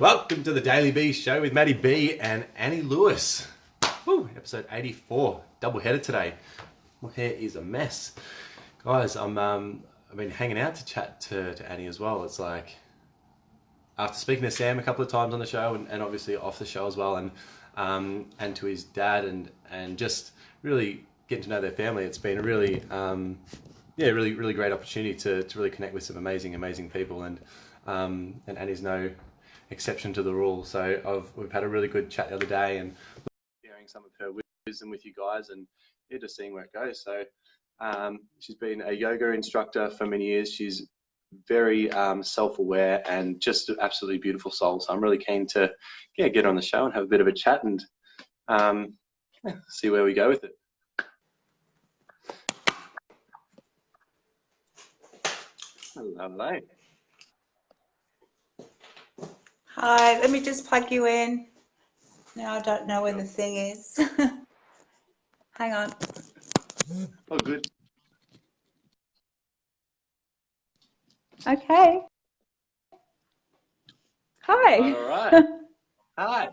Welcome to the Daily B Show with Maddie B and Annie Lewis. Woo, episode 84, double header today. My hair is a mess, guys. I've been hanging out to chat to Annie as well. It's like after speaking to Sam a couple of times on the show and obviously off the show as well, and to his dad and just really getting to know their family. It's been a really really great opportunity to really connect with some amazing people, and Annie's no exception to the rule. So we've had a really good chat the other day and sharing some of her wisdom with you guys, and just seeing where it goes. So she's been a yoga instructor for many years. She's very self-aware and just an absolutely beautiful soul. So I'm really keen to get her on the show and have a bit of a chat and see where we go with it. Hello. Hi, let me just plug you in. Now I don't know where the thing is. Hang on. Oh, good. Okay. Hi. All right. Hi.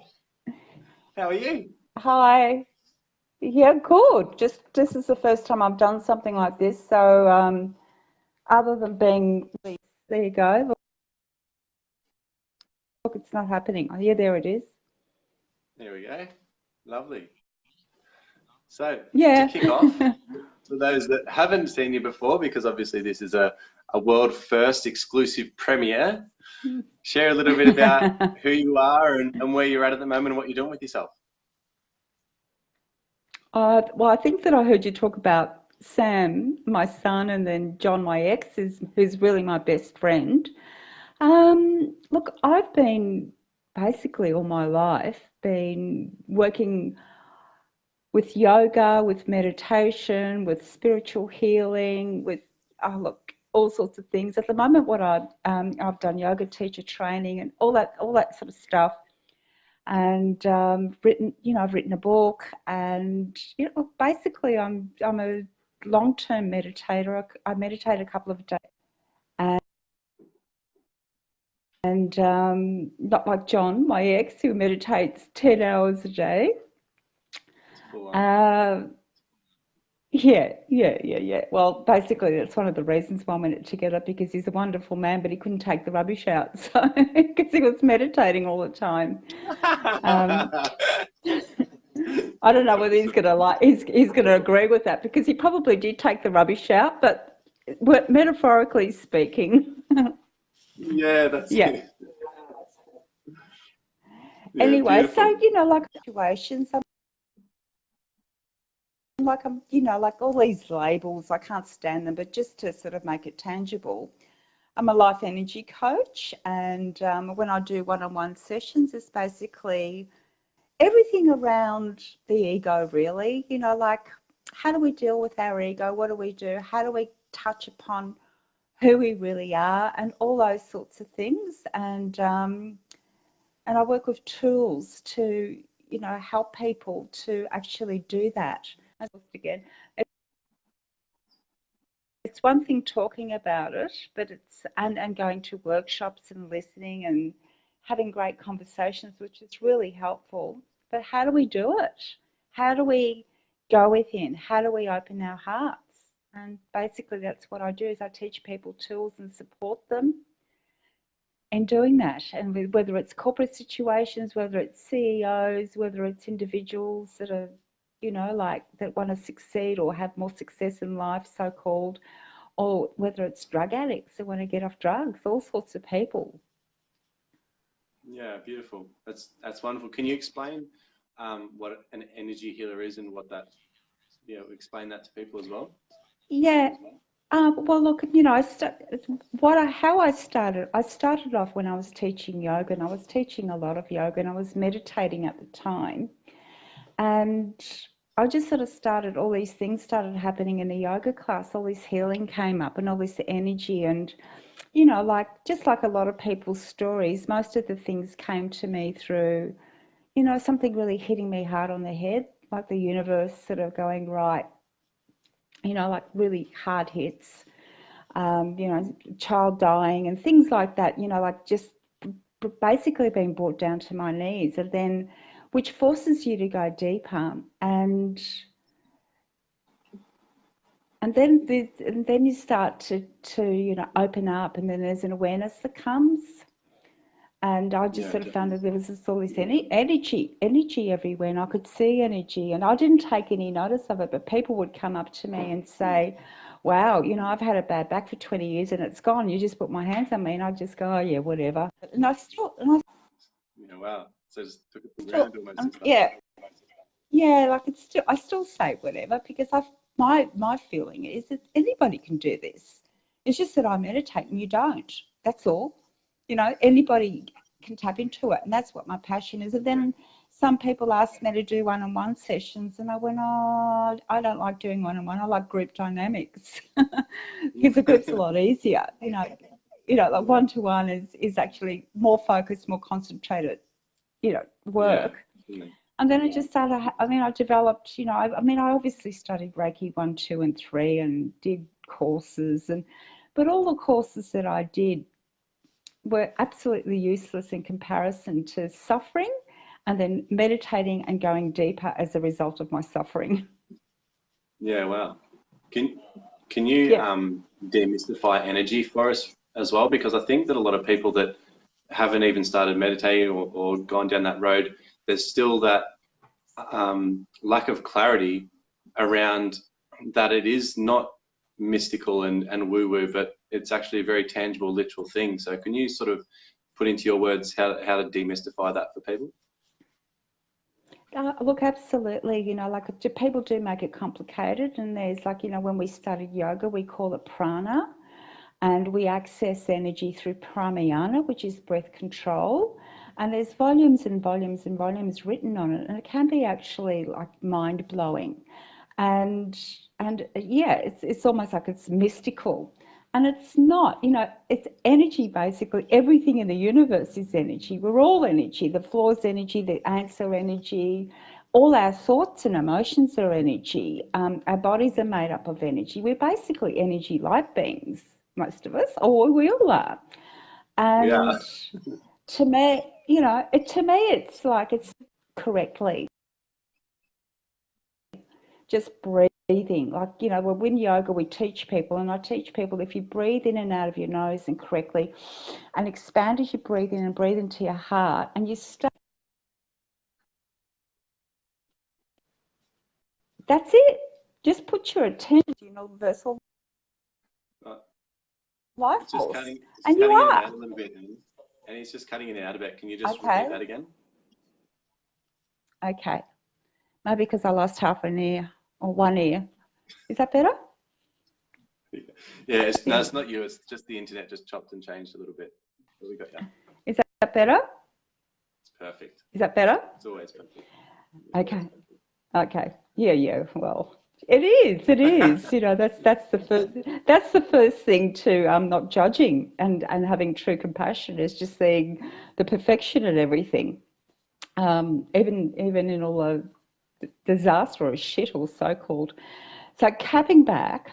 How are you? Hi. Yeah, good. Just this is the first time I've done something like this. So other than being, there you go. Look, it's not happening. Oh, yeah, there it is. There we go. Lovely. So Yeah. to kick off, for those that haven't seen you before, because obviously this is a world first exclusive premiere, share a little bit about who you are and where you're at the moment and what you're doing with yourself. Well, I think that I heard you talk about Sam, my son, and then John, my ex, who's really my best friend. Look, I've been basically all my life been working with yoga, with meditation, with spiritual healing, with all sorts of things. At the moment, what I've done yoga teacher training and all that sort of stuff. And I've written a book, and basically I'm a long-term meditator. I meditate a couple of days, and not like John, my ex, who meditates 10 hours a day. Yeah. Well, basically, that's one of the reasons why I went together, because he's a wonderful man, but he couldn't take the rubbish out, so because he was meditating all the time. I don't know whether he's gonna agree with that, because he probably did take the rubbish out, but metaphorically speaking. Yeah, that's yeah. it. Yeah, anyway, beautiful. so like situations, like all these labels, I can't stand them, but just to sort of make it tangible, I'm a life energy coach, and when I do one-on-one sessions, it's basically everything around the ego, really. Like, how do we deal with our ego? What do we do? How do we touch upon who we really are, and all those sorts of things. And I work with tools to help people to actually do that. Again, it's one thing talking about it, but it's and going to workshops and listening and having great conversations, which is really helpful. But how do we do it? How do we go within? How do we open our hearts? And basically that's what I do, is I teach people tools and support them in doing that. And whether it's corporate situations, whether it's CEOs, whether it's individuals that are, that want to succeed or have more success in life, so-called, or whether it's drug addicts that want to get off drugs, all sorts of people. Yeah, beautiful. That's wonderful. Can you explain what an energy healer is and what that, explain that to people as well? Yeah. Well, look, how I started off when I was teaching yoga, and I was teaching a lot of yoga, and I was meditating at the time. And I just sort of all these things started happening in the yoga class. All this healing came up and all this energy. And, just like a lot of people's stories, most of the things came to me through, something really hitting me hard on the head, like the universe sort of going, right, like really hard hits, child dying and things like that, like just basically being brought down to my knees, and then which forces you to go deeper, and then you start to open up, and then there's an awareness that comes. And I just sort of found that there was all this energy everywhere, and I could see energy, and I didn't take any notice of it, but people would come up to me and say, wow, I've had a bad back for 20 years and it's gone. You just put my hands on me, and I just go, oh yeah, whatever. And I still, wow. So just took it for granted almost. Yeah, like I still say whatever, because my feeling is that anybody can do this. It's just that I meditate and you don't. That's all. Anybody can tap into it, and that's what my passion is. And then some people ask me to do one-on-one sessions, and I went, oh, I don't like doing one-on-one. I like group dynamics because the group's a lot easier. Like one-to-one is actually more focused, more concentrated, work. Yeah. And then I just started, I developed, I obviously studied Reiki 1, 2, and 3 and did courses, but all the courses that I did were absolutely useless in comparison to suffering and then meditating and going deeper as a result of my suffering. Yeah, wow. Can you demystify energy for us as well? Because I think that a lot of people that haven't even started meditating or gone down that road, there's still that lack of clarity around that it is not mystical and woo-woo, but it's actually a very tangible, literal thing. So can you sort of put into your words how to demystify that for people? Look, absolutely. People do make it complicated, and there's when we studied yoga, we call it prana, and we access energy through pranayama, which is breath control. And there's volumes and volumes and volumes written on it, and it can be actually mind blowing. And yeah, it's almost like it's mystical. And it's not, it's energy basically. Everything in the universe is energy. We're all energy. The floor's energy, the ants are energy. All our thoughts and emotions are energy. Our bodies are made up of energy. We're basically energy light beings, most of us, or we all are. And to me, it's like it's correctly just breathing. When in yoga we teach people, and I teach people, if you breathe in and out of your nose and correctly and expand as you breathe in and breathe into your heart, and you start, that's it. Just put your attention to universal life force. And you are. It out a little bit, and it's just cutting it out a bit. Can you just repeat that again? Okay. Maybe because I lost half an ear or one ear. Is that better? Yeah, it's not you. It's just the internet just chopped and changed a little bit. But we got you. Is that better? It's perfect. Is that better? It's always perfect. Okay. Yeah. Well, it is. That's the first thing to not judging and having true compassion is just seeing the perfection in everything. Even in all the disaster or shit or so-called. So capping back,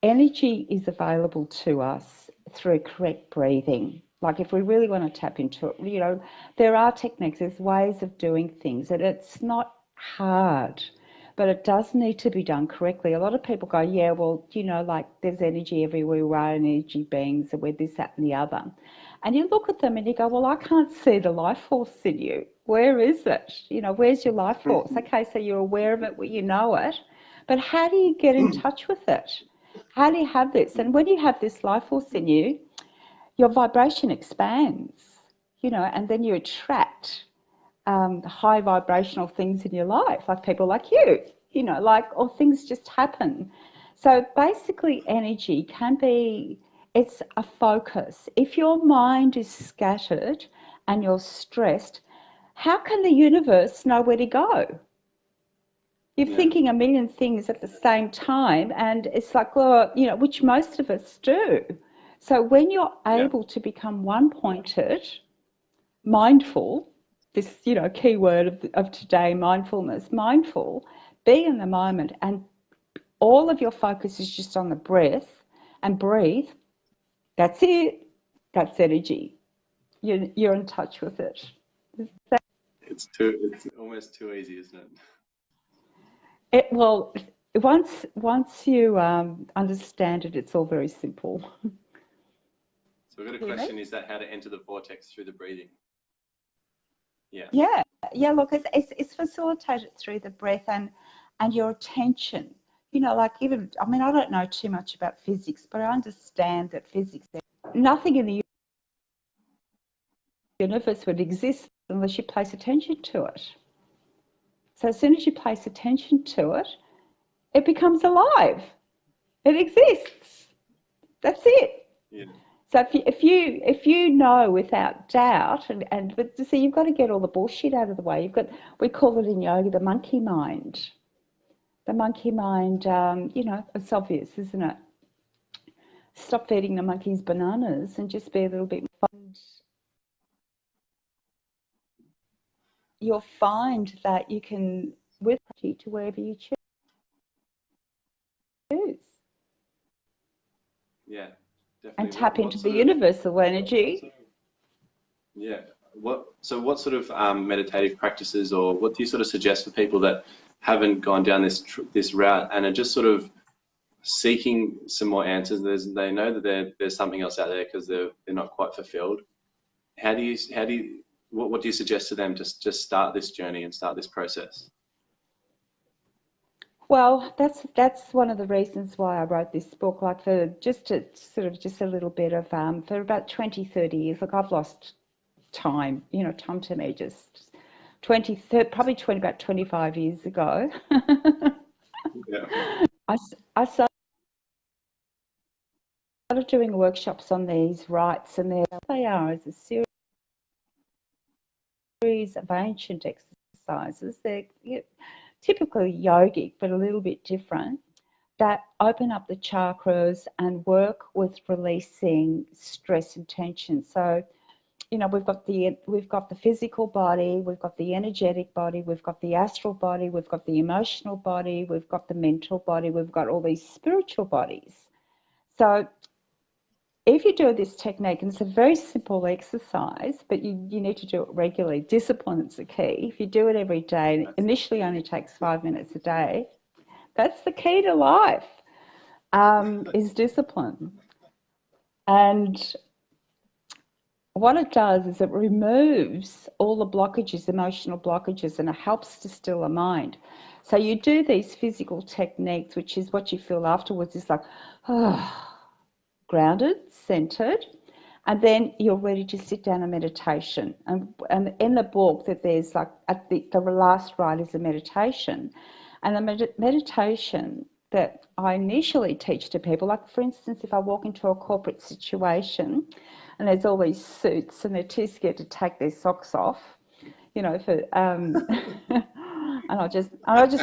energy is available to us through correct breathing. If we really want to tap into it, there are techniques, there's ways of doing things, and it's not hard, but it does need to be done correctly. A lot of people go, yeah, well, there's energy everywhere, we're energy beings, and we're this, that, and the other. And you look at them and you go, well, I can't see the life force in you. Where is it? Where's your life force? Okay, so you're aware of it, you know it, but how do you get in touch with it? How do you have this? And when you have this life force in you, your vibration expands, and then you attract high vibrational things in your life, like people like you, or things just happen. So basically energy can be, it's a focus. If your mind is scattered and you're stressed, how can the universe know where to go? You're thinking a million things at the same time, and it's like, well, which most of us do. So when you're able to become one-pointed, mindful, this, key word of today, mindfulness, mindful, be in the moment, and all of your focus is just on the breath and breathe, that's it. That's energy. You're in touch with it. It's almost too easy, isn't it? Well, once you understand it, it's all very simple. So we've got a Hear me? question, is that how to enter the vortex through the breathing? Yeah. Yeah. Look, it's facilitated through the breath and your attention. Like even, I mean, I don't know too much about physics, but I understand that physics, nothing in the universe would exist unless you place attention to it. So as soon as you place attention to it, it becomes alive. It exists. That's it. Yeah. So if you know without doubt, but see, you've got to get all the bullshit out of the way. We call it in yoga the monkey mind. The monkey mind, it's obvious, isn't it? Stop feeding the monkeys bananas and just be a little bit fun. You'll find that you can with to wherever you choose Yeah, and definitely. tap into the universal energy. Yeah. What sort of meditative practices, or what do you sort of suggest for people that haven't gone down this route and are just sort of seeking some more answers? They know that there's something else out there because they're not quite fulfilled. What do you suggest to them to just start this journey and start this process? Well, that's one of the reasons why I wrote this book, like for just a little bit of for about 20, 30 years. Look, I've lost time, time to me just probably about 25 years ago. Yeah. I started doing workshops on these rites, and they are as a series of ancient exercises. They're typically yogic, but a little bit different, that open up the chakras and work with releasing stress and tension. So, we've got the physical body, we've got the energetic body, we've got the astral body, we've got the emotional body, we've got the mental body, we've got all these spiritual bodies. So if you do this technique, and it's a very simple exercise, but you need to do it regularly. Discipline is the key. If you do it every day, initially only takes 5 minutes a day. That's the key to life, is discipline. And what it does is it removes all the blockages, emotional blockages, and it helps to still the mind. So you do these physical techniques, which is what you feel afterwards, is like, grounded, centered, and then you're ready to sit down and meditation. And in the book, that there's like at the last rite is a meditation, and the meditation that I initially teach to people, like for instance, if I walk into a corporate situation and there's all these suits and they're too scared to take their socks off, and I'll just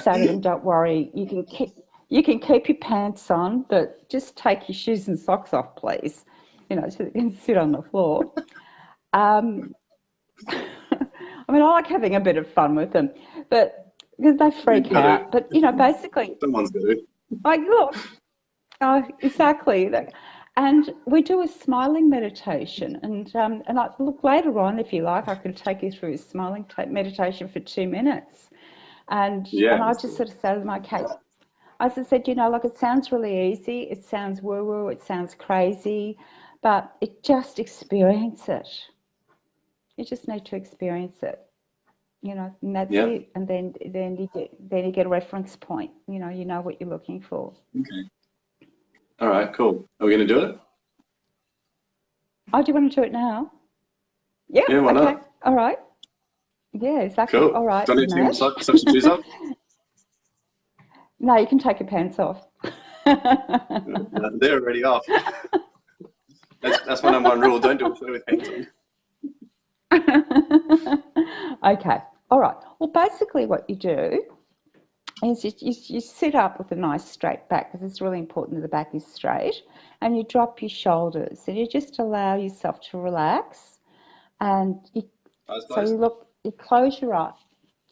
say to them, don't worry, you can keep your pants on, but just take your shoes and socks off, please, so they can sit on the floor. I mean, I like having a bit of fun with them, but because they freak out. But basically, Someone's got to. like, look, exactly. And we do a smiling meditation, and I look later on, if you like, I can take you through a smiling meditation for 2 minutes, and I just sort of say to them, okay. As I said, like it sounds really easy, it sounds woo-woo, it sounds crazy, but just experience it. You just need to experience it, and that's it. And then you get a reference point. You know what you're looking for. Okay. All right, cool. Are we going to do it? Oh, do you want to do it now? Yeah. Yeah, why okay. not? All right. Yeah, exactly. Cool. All right. Do I need to take my shoes off? No, you can take your pants off. They're already off. That's my number one rule. Don't do it with pants on. Okay. All right. Well, basically what you do is you sit up with a nice straight back, because it's really important that the back is straight, and you drop your shoulders and you just allow yourself to relax, and you close your eyes.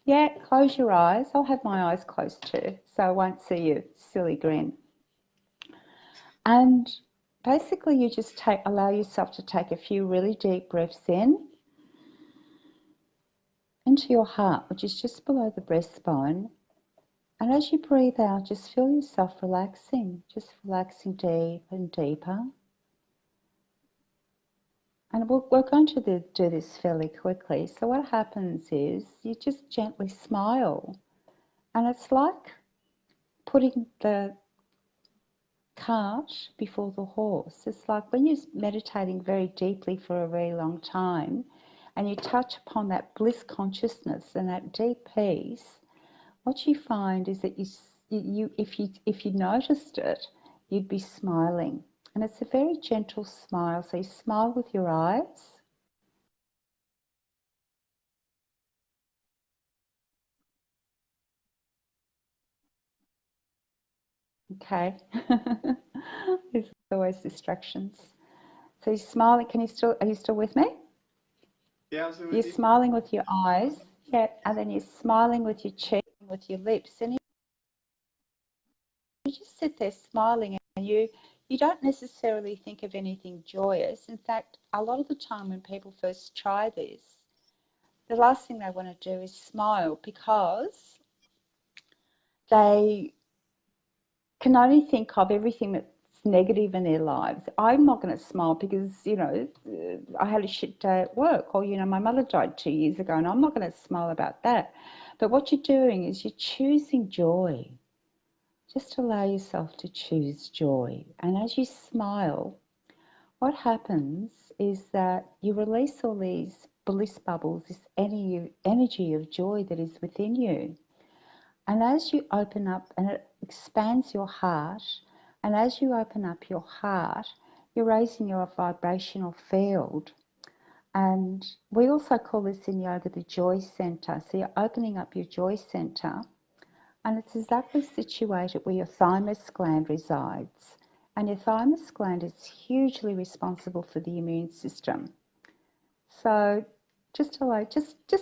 Yeah, close your eyes. I'll have my eyes closed too, so I won't see your silly grin. And basically you just allow yourself to take a few really deep breaths in into your heart, which is just below the breastbone. And as you breathe out, just feel yourself relaxing, just relaxing deep and deeper. And we're going to do this fairly quickly. So what happens is you just gently smile. And it's like putting the cart before the horse. It's like when you're meditating very deeply for a very long time and you touch upon that bliss consciousness and that deep peace, what you find is that if you noticed it, you'd be smiling. And it's a very gentle smile. So you smile with your eyes. Okay. There's always distractions. So you're smiling. Are you still with me? Yeah, I'm still You're with you. smiling with your eyes. Yeah. And then you're smiling with your cheek, with your lips. And you just sit there smiling and you don't necessarily think of anything joyous. In fact, a lot of the time when people first try this, the last thing they want to do is smile because they can only think of everything that's negative in their lives. I'm not going to smile because, I had a shit day at work, or, my mother died 2 years ago, and I'm not going to smile about that. But what you're doing is you're choosing joy. Just allow yourself to choose joy. And as you smile, what happens is that you release all these bliss bubbles, this energy of joy that is within you. And as you open up, and it expands your heart, and as you open up your heart, you're raising your vibrational field. And we also call this in yoga the joy center. So you're opening up your joy center, and it's exactly situated where your thymus gland resides. And your thymus gland is hugely responsible for the immune system. So just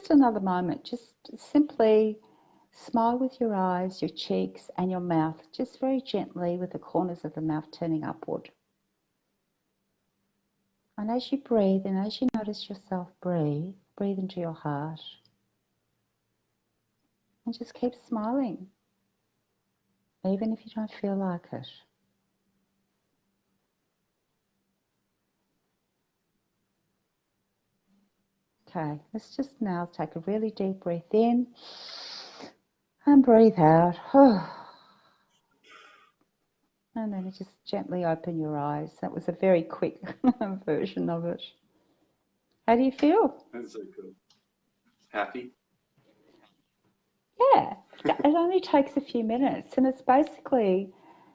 another moment, just simply smile with your eyes, your cheeks, and your mouth, just very gently with the corners of the mouth turning upward. And as you breathe, and as you notice yourself breathe into your heart. And just keep smiling, even if you don't feel like it. Okay, let's just now take a really deep breath in and breathe out. And then just gently open your eyes. That was a very quick version of it. How do you feel? That's so cool. Happy? Yeah, it only takes a few minutes, and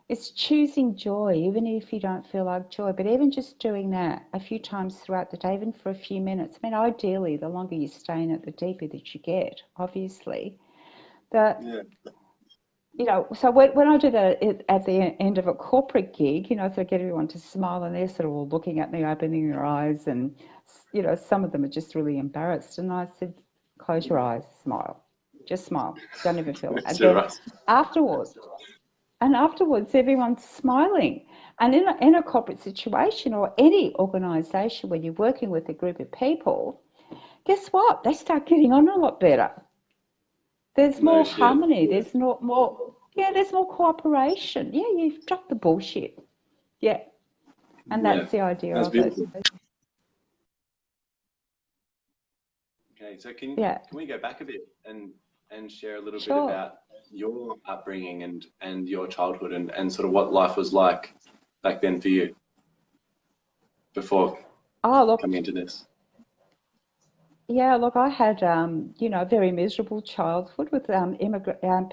it's choosing joy, even if you don't feel like joy. But even just doing that a few times throughout the day, even for a few minutes. I mean, ideally, the longer you stay in it, the deeper that you get, obviously. But so when I do that at the end of a corporate gig, so I get everyone to smile, and they're sort of all looking at me, opening their eyes, and some of them are just really embarrassed. And I said, close your eyes, smile, just smile, don't even feel it. And Too then right. afterwards, everyone's smiling. And in a corporate situation or any organisation when you're working with a group of people, guess what? They start getting on a lot better. There's No more shit. harmony. There's not more. Yeah, there's more cooperation. Yeah, you've dropped the bullshit. Yeah, and Yeah, that's the idea that's of it. beautiful. Okay, so Yeah, can we go back a bit and share a little bit sure. about your upbringing and your childhood and sort of what life was like back then for you before Oh, look, coming into this? yeah, look, I had, a very miserable childhood with immigrant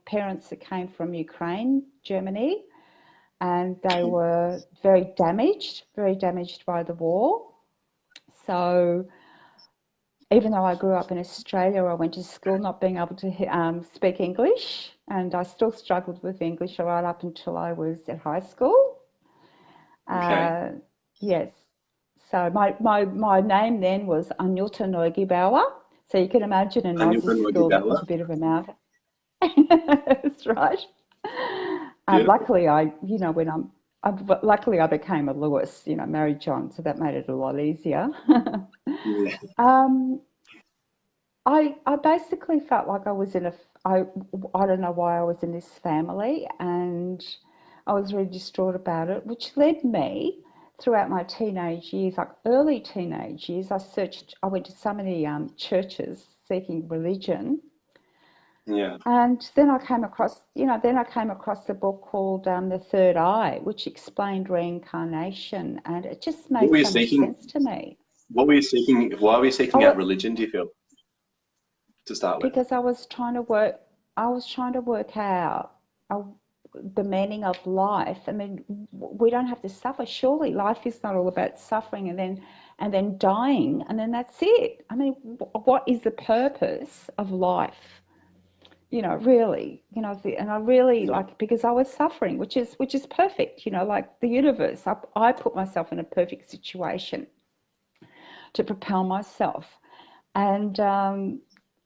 parents that came from Ukraine, Germany, and they were very damaged by the war. So even though I grew up in Australia, I went to school not being able to speak English, and I still struggled with English right up until I was at high school. Okay. Uh, yes. So my name then was Anjuta Neugebauer. So you can imagine in And you're Aussie from school that was Bella? a bit of a mouth. That's right. Beautiful. Luckily, when luckily I became a Lewis, married John, so that made it a lot easier. Yeah. Um, I basically felt like I was I I don't know why I was in this family, and I was really distraught about it, which led me throughout my teenage years, like early teenage years. I went to so many churches seeking religion, Yeah. and then I came across, a book called The Third Eye, which explained reincarnation, and it just What made were you so much seeking? sense to me. What were you seeking? Why were you seeking out Oh, religion, do you feel, to start with? because I was trying to work out uh, the meaning of life. I mean, we don't have to suffer. Surely life is not all about suffering and then dying and then that's it. I mean, what is the purpose of life? Really, and I really Yeah. like, because I was suffering, which is perfect, like the universe. I put myself in a perfect situation to propel myself. And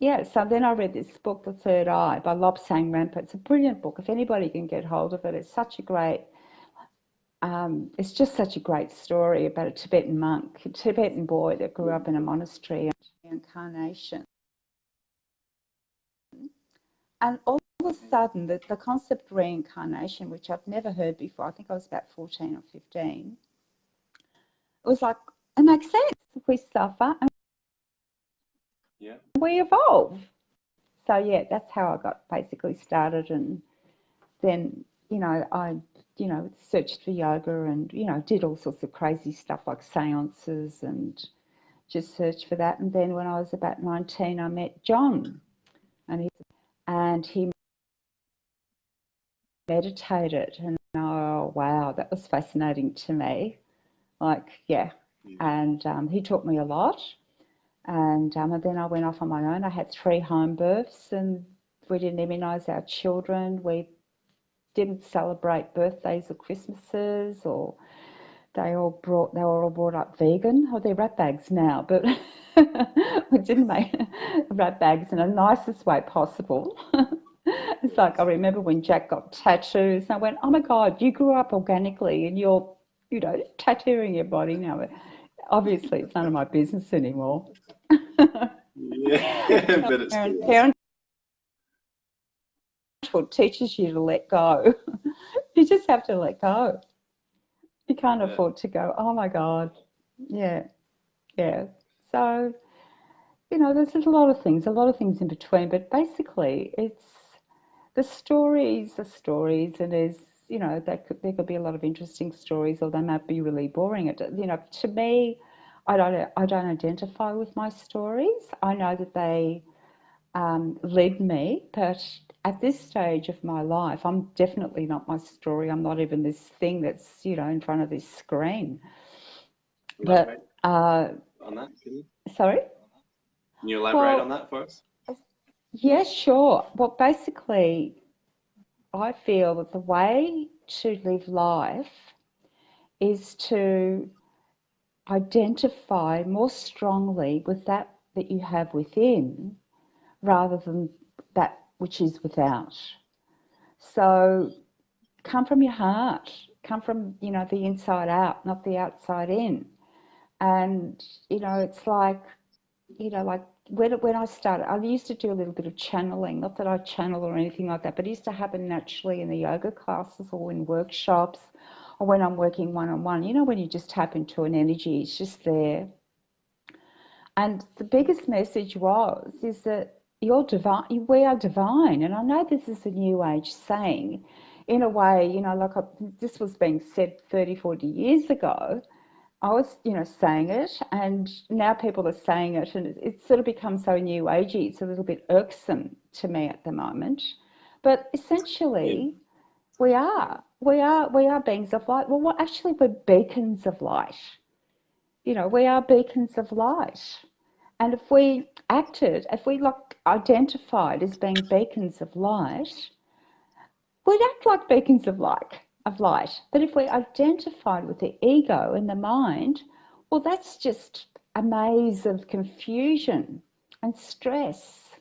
yeah, so then I read this book, The Third Eye by Lobsang Rampa. It's a brilliant book. If anybody can get hold of it, it's just such a great story about a Tibetan monk, a Tibetan boy that grew up in a monastery and reincarnation. And all of a sudden, the concept of reincarnation, which I've never heard before, I think I was about 14 or 15, it was like, it makes sense. We suffer and Yeah. we evolve. So yeah, that's how I got basically started, and then I searched for yoga, and did all sorts of crazy stuff like seances, and just searched for that. And then when I was about 19, I met John, and he meditated, and oh wow, that was fascinating to me. Like, yeah, Yeah. and he taught me a lot. And then I went off on my own. I had 3 home births, and we didn't immunise our children. We didn't celebrate birthdays or Christmases, or they were all brought up vegan. Oh, they're rat bags now, but we didn't make rat bags in the nicest way possible. It's like I remember when Jack got tattoos, and I went, "Oh my God, you grew up organically, and you're, tattooing your body now." But obviously, it's none of my business anymore. Yeah. But it's still is. Parenthood teaches you to let go. You just have to let go. You can't Yeah. afford to go, "Oh my God." Yeah, yeah. So, there's a lot of things in between, but basically it's the stories, and there could be a lot of interesting stories, or they might be really boring. To me, I don't identify with my stories. I know that they led me, but at this stage of my life, I'm definitely not my story. I'm not even this thing that's, in front of this screen. Elaborate But, on that, can you? sorry? Can you elaborate on Well, that for us? yeah, sure. Well, basically, I feel that the way to live life is to identify more strongly with that you have within, rather than that which is without. So come from your heart, come from, the inside out, not the outside in. And, it's like, like when I started, I used to do a little bit of channeling, not that I channel or anything like that, but it used to happen naturally in the yoga classes or in workshops, or when I'm working one on one, when you just tap into an energy, it's just there. And the biggest message is that you're divine, we are divine. And I know this is a new age saying, in a way, like this was being said 30, 40 years ago. I was, saying it, and now people are saying it, and it's sort of become so new agey. It's a little bit irksome to me at the moment. But Yeah. essentially, we are beings of light. Well, actually, we're beacons of light. We are beacons of light. And if we like identified as being beacons of light, we'd act like beacons of light. But if we identified with the ego and the mind, well, that's just a maze of confusion and stress.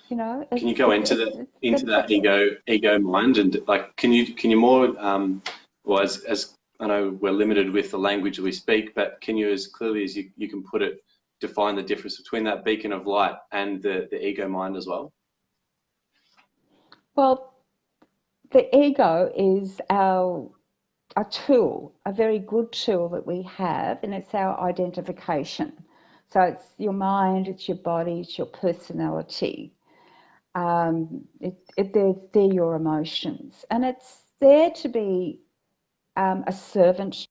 Can you go into It's that ego mind, and like can you more or as I know we're limited with the language that we speak, but can you, as clearly as you can put it, define the difference between that beacon of light and the ego mind as well? Well, the ego is a tool, a very good tool that we have, and it's our identification. So it's your mind, it's your body, it's your personality. They're your emotions, and it's there to be a servant,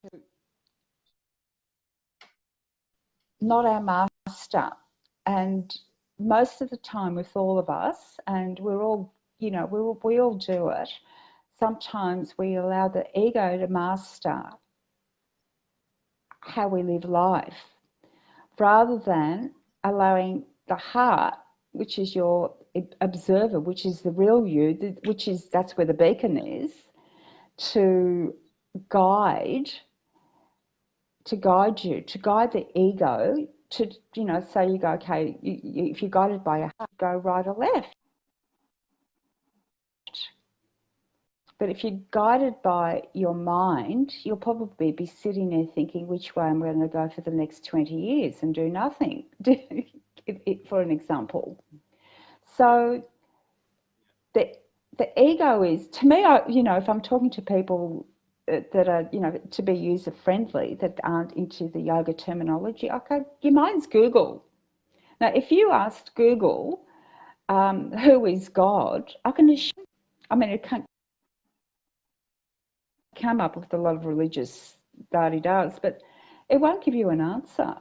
not our master. And most of the time with all of us, and we're all, you know, we all do it, sometimes we allow the ego to master how we live life, rather than allowing the heart, which is your observer, which is the real you, that's where the beacon is, to guide you, to guide the ego, to, you know, say you go, okay, if you're guided by your heart, go right or left. But if you're guided by your mind, you'll probably be sitting there thinking which way I'm going to go for the next 20 years and do nothing, for an example. So the ego is, to me, you know, if I'm talking to people that are, you know, to be user friendly, that aren't into the yoga terminology, okay, your mind's Google. Now, if you asked Google, who is God, I can assure, I mean, it can't come up with a lot of religious da-di-das, but it won't give you an answer.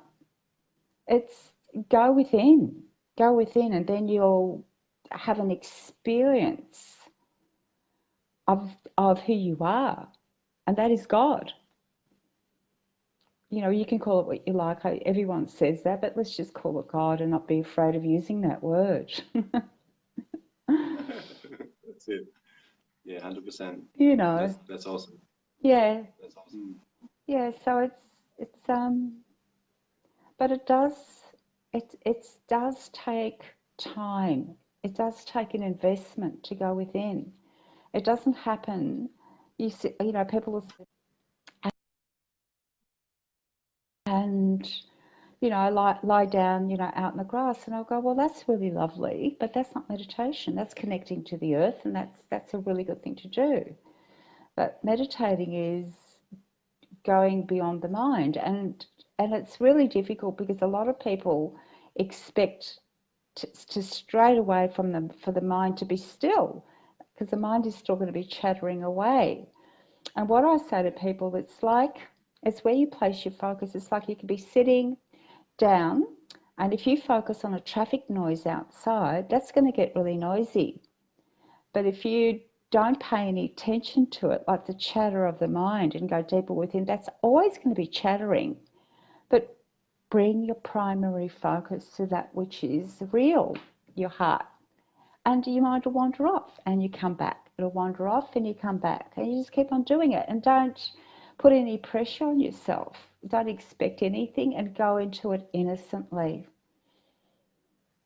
It's go within, and then you'll have an experience of who you are, and that is God. You know, you can call it what you like. Everyone says that, but let's just call it God and not be afraid of using that word. That's it. Yeah, 100%. You know. That's awesome. Yeah. That's awesome. Yeah. So it's but it does take time. It does take an investment to go within. It doesn't happen. You see, you know, people will say, and you know, lie down, you know, out in the grass, and I'll go, well, that's really lovely, but that's not meditation. That's connecting to the earth, and that's a really good thing to do. But meditating is going beyond the mind, and it's really difficult because a lot of people expect to straight away for the mind to be still, because the mind is still going to be chattering away. And what I say to people, it's where you place your focus. It's like you could be sitting down, and if you focus on a traffic noise outside, that's going to get really noisy. But if you don't pay any attention to it, like the chatter of the mind, and go deeper within, that's always going to be chattering. But bring your primary focus to that which is real, your heart, and your mind will wander off and you come back. It'll wander off and you come back, and you just keep on doing it, and don't put any pressure on yourself. Don't expect anything, and go into it innocently.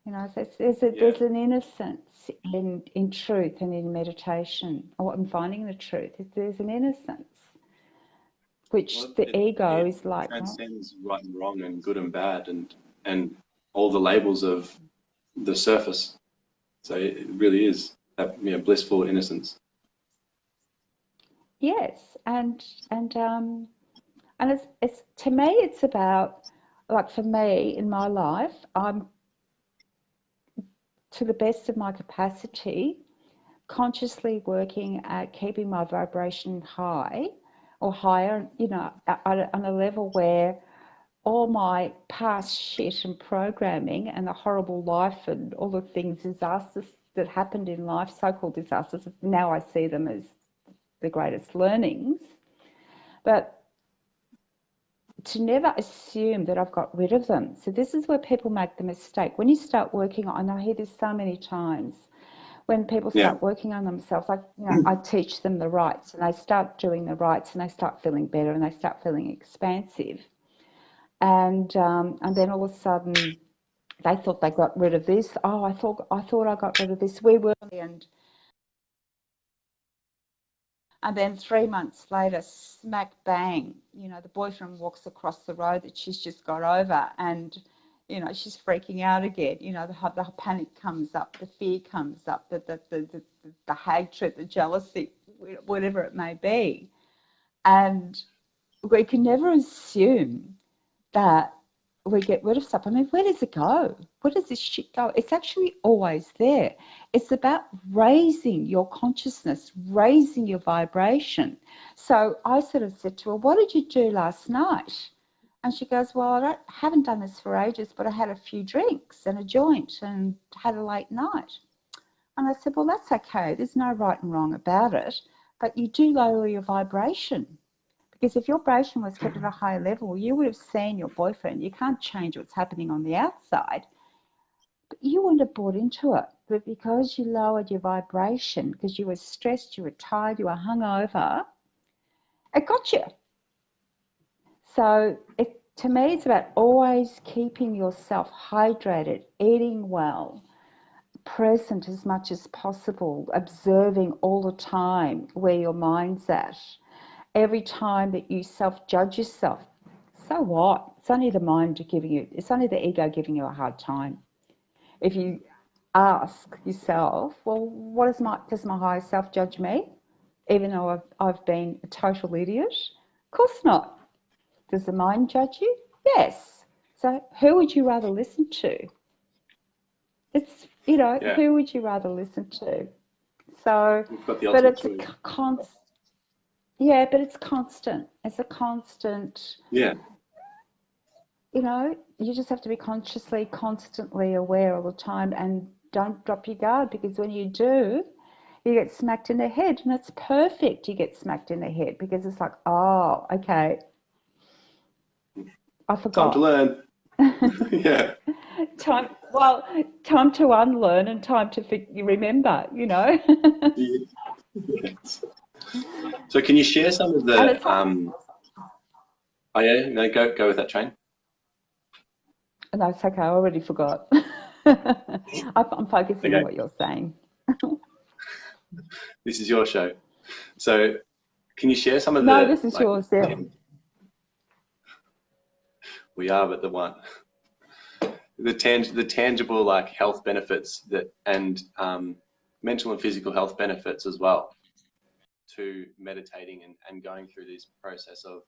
You know, there's an innocence in truth and in meditation, or in finding the truth. There's an innocence, which the ego is like. Transcends right and wrong and good and bad and all the labels of the surface. So it really is that, you know, blissful innocence. Yes, and it's to me, it's about, like, for me in my life, I'm, to the best of my capacity, consciously working at keeping my vibration high or higher, you know, on a level where all my past shit and programming and the horrible life and all the things, disasters that happened in life, so-called disasters, now I see them as the greatest learnings. But to never assume that I've got rid of them. So this is where people make the mistake. When you start working on, and I hear this so many times, when people start working on themselves, like, you know, I teach them the rights, and they start doing the rights, and they start feeling better, and they start feeling expansive. And then all of a sudden, they thought they got rid of this. Oh, I thought I got rid of this. We were, and And then 3 months later, smack bang, you know, the boyfriend walks across the road that she's just got over, and, you know, she's freaking out again. You know, the panic comes up, the fear comes up, the hatred, the jealousy, whatever it may be. And we can never assume that we get rid of stuff. I mean, where does it go? Where does this shit go? It's actually always there. It's about raising your consciousness, raising your vibration. So I sort of said to her, what did you do last night? And she goes, well, I haven't done this for ages, but I had a few drinks and a joint and had a late night. And I said, well, that's okay. There's no right and wrong about it, but you do lower your vibration. Because if your vibration was kept at a high level, you would have seen your boyfriend. You can't change what's happening on the outside, but you wouldn't have bought into it. But because you lowered your vibration, because you were stressed, you were tired, you were hungover, it got you. So to me, it's about always keeping yourself hydrated, eating well, present as much as possible, observing all the time where your mind's at. Every time that you self-judge yourself, so what? It's only the mind giving you, it's only the ego giving you a hard time. If you ask yourself, well, does my higher self judge me? Even though I've been a total idiot? Of course not. Does the mind judge you? Yes. So who would you rather listen to? It's, you know, Yeah. Who would you rather listen to? So, We've got the but ultimate it's choice. a constant. Yeah, but it's constant. It's a constant. Yeah. You know, you just have to be consciously, constantly aware all the time, and don't drop your guard, because when you do, you get smacked in the head, and it's perfect you get smacked in the head, because it's like, oh, okay, I Time to forgot. learn. Yeah. Time to unlearn and time to remember, you know. Yes. So can you share some of And the it's like, oh yeah, no, go with that train. no, it's okay, I already forgot. I'm focusing on Okay. what you're saying. This is your show. So can you share some of No, the this is yours, yeah. We are but the one. The tangible like health benefits that and mental and physical health benefits as well to meditating and going through this process of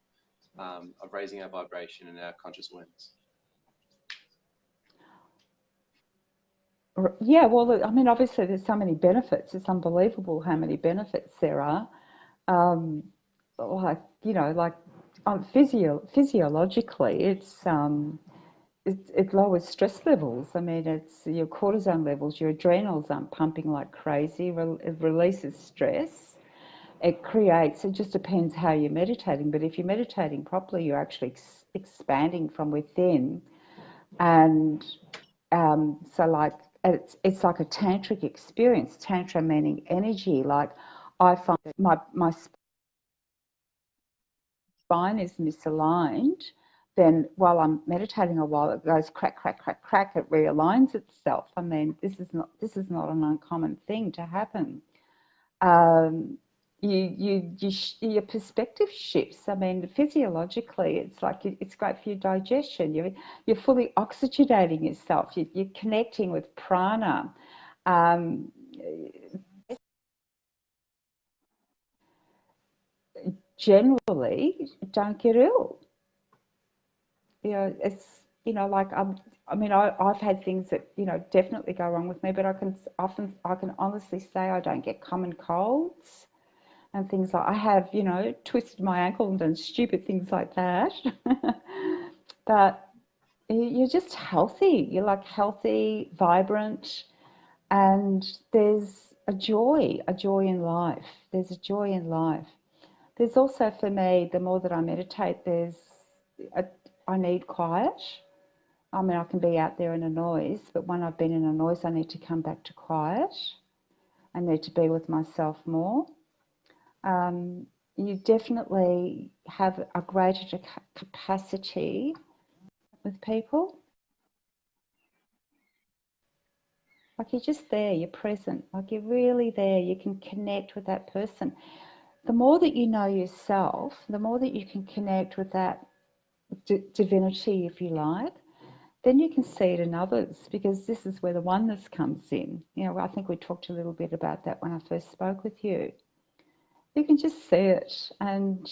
raising our vibration and our conscious awareness. Yeah, well, I mean, obviously there's so many benefits. It's unbelievable how many benefits there are. Um, like, you know, like physiologically, it lowers stress levels. I mean, it's your cortisone levels, your adrenals aren't pumping like crazy. It releases stress. It just depends how you're meditating. But if you're meditating properly, you're actually expanding from within. And so like it's like a tantric experience. Tantra meaning energy. Like I find that my spine is misaligned, then while I'm meditating a while, it goes crack, crack, crack, crack. It realigns itself. I mean, this is not an uncommon thing to happen. Um, your perspective shifts. I mean, physiologically, it's like it's great for your digestion. You're fully oxygenating yourself. You're connecting with prana. Um, Generally, don't get ill. It's like I've had things that definitely go wrong with me, but I can honestly say I don't get common colds and things like I have, twisted my ankle and done stupid things like that. But you're just healthy. You're like healthy, vibrant, and there's a joy in life. There's a joy in life. There's also for me, the more that I meditate, I need quiet. I mean, I can be out there in a noise, but when I've been in a noise, I need to come back to quiet. I need to be with myself more. You definitely have a greater capacity with people. Like you're just there, you're present, like you're really there, you can connect with that person. the more that you know yourself, the more that you can connect with that divinity, if you like, then you can see it in others, because this is where the oneness comes in. You know, I think we talked a little bit about that when I first spoke with you. You can just see it, and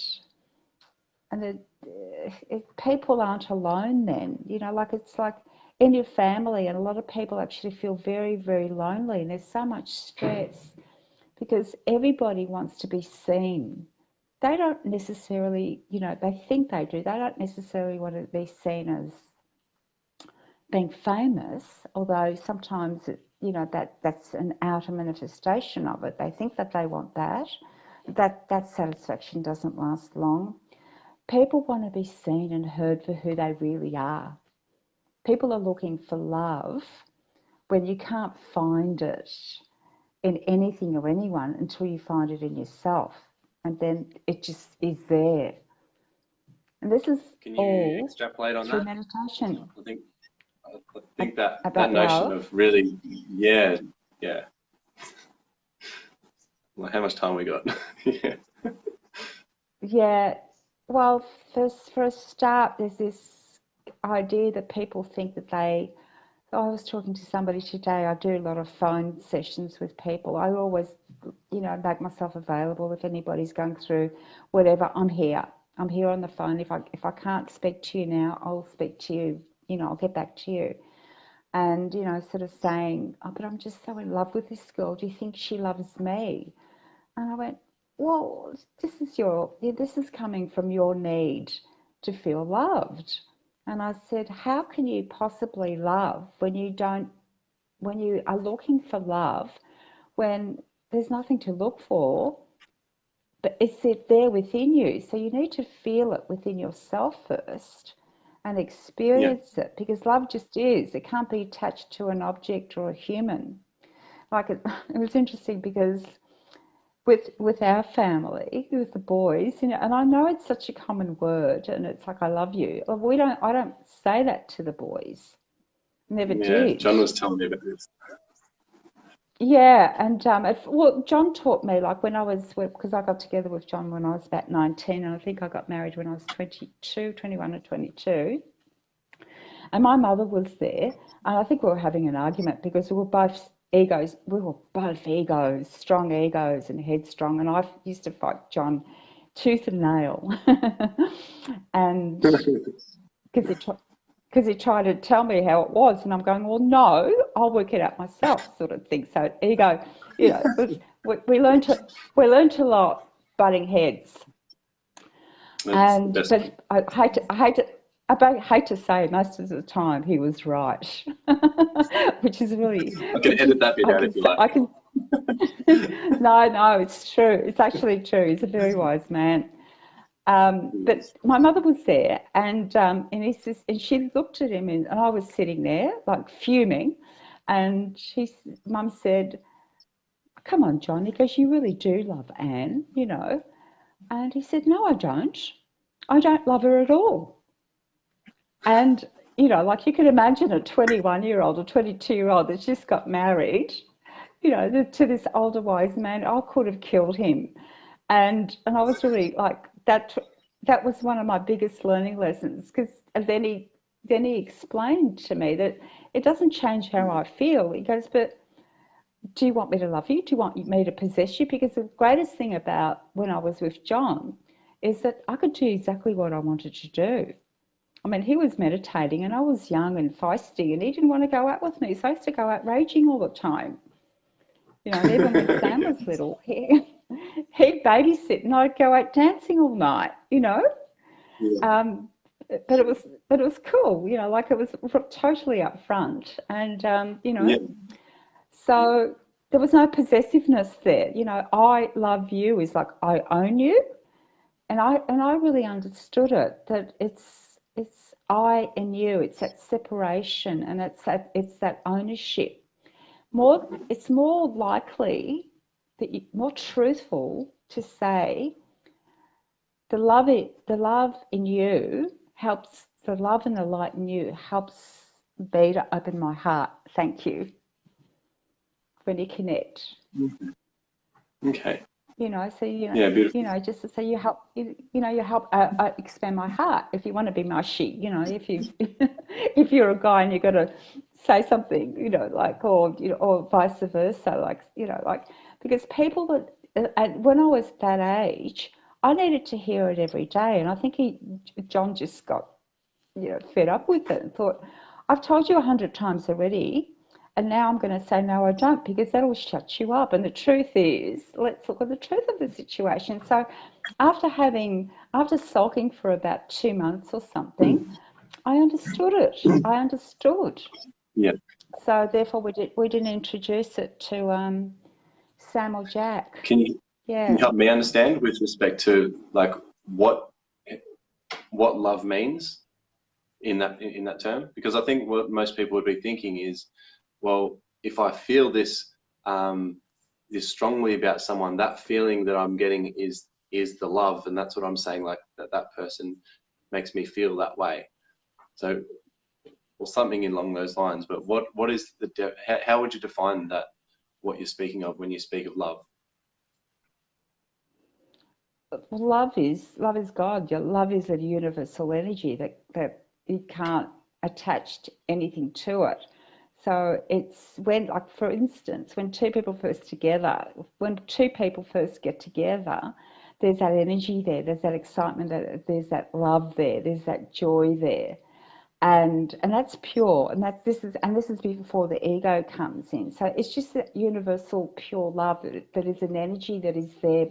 people aren't alone then. You know, like it's like in your family, and a lot of people actually feel very, very lonely, and there's so much stress because everybody wants to be seen. They don't necessarily, you know, they think they do. They don't necessarily want to be seen as being famous, although sometimes, you know, that's an outer manifestation of it. They think that they want that. That satisfaction doesn't last long. People want to be seen and heard for who they really are. People are looking for love when you can't find it in anything or anyone until you find it in yourself. And then it just is there. And this is Can you all extrapolate on through that? meditation. I think that About notion love. of really, yeah. Well, how much time we got? Yeah. Yeah, well, for a start, there's this idea that people think that they. I was talking to somebody today. I do a lot of phone sessions with people. I always, you know, make myself available if anybody's going through whatever. I'm here. I'm here on the phone. If I can't speak to you now, I'll speak to you. You know, I'll get back to you. And you know, sort of saying, "Oh, but I'm just so in love with this girl. Do you think she loves me?" And I went, well, this is coming from your need to feel loved. And I said, how can you possibly love when you are looking for love, when there's nothing to look for, but it's there within you. So you need to feel it within yourself first and Yeah. experience it, because love just is. It can't be attached to an object or a human. Like it was interesting because with our family, with the boys, you know, and I know it's such a common word, and it's like I love you. I don't say that to the boys. Never Yeah. did. John was telling me about this. Yeah, and well, John taught me, like when I was, because I got together with John when I was about 19, and I think I got married when I was 22, 21 or 22. And my mother was there, and I think we were having an argument because we were both egos, strong egos and headstrong. And I used to fight John tooth and nail. And because he tried to tell me how it was, and I'm going, well, no, I'll work it out myself, sort of thing. So ego, you know, we learned a lot butting heads. That's the And best one. but I hate to say most of the time he was right, which is really, I can edit that bit out if you like. I can. No, it's true. It's actually true. He's a very wise man. But my mother was there, and he says, and she looked at him, and I was sitting there like fuming, and Mum said, "Come on, John." He goes, "You really do love Anne, you know." And he said, "No, I don't. I don't love her at all." And, you know, like you can imagine a 21-year-old or 22-year-old that's just got married, you know, to this older wise man. I could have killed him. And I was really like, that was one of my biggest learning lessons, because then he explained to me that it doesn't change how I feel. He goes, but do you want me to love you? Do you want me to possess you? Because the greatest thing about when I was with John is that I could do exactly what I wanted to do. I mean, he was meditating and I was young and feisty, and he didn't want to go out with me. So I used to go out raging all the time. You know, and even when Sam was little, he'd babysit and I'd go out dancing all night, you know. Yeah. But it was cool, you know, like it was totally upfront. And, you Yeah. know, so there was no possessiveness there. You know, I love you is like I own you. And I really understood it, that it's I and you, it's that separation, and it's that ownership. It's more likely that more truthful to say the love in you helps, the love and the light in you helps me to open my heart. Thank you. When you connect. Okay. So Yeah, beautiful. just to say you help, you help expand my heart. If you want to be mushy, if you if you're a guy and you've got to say something, like, or vice versa, like, because people and when I was that age, I needed to hear it every day, and I think John just got fed up with it and thought, I've told you 100 times already, and now I'm going to say, no, I don't, because that'll shut you up. And the truth is, let's look at the truth of the situation. So after sulking for about 2 months or something, I understood it. I understood. Yeah. So therefore we didn't introduce it to Sam or Jack. Can you Yeah. help me understand with respect to like what love means in that term? Because I think what most people would be thinking is, well, if I feel this this strongly about someone, that feeling that I'm getting is the love, and that's what I'm saying, like that person makes me feel that way. So, or something along those lines. But what is how would you define that? What you're speaking of when you speak of love? Love is God. Love is a universal energy that you can't attach anything to it. So it's when, like, for instance, when two people first get together, there's that energy there, there's that excitement, there's that love there, there's that joy there, and that's pure, and this is before the ego comes in. So it's just that universal pure love that is an energy that is there.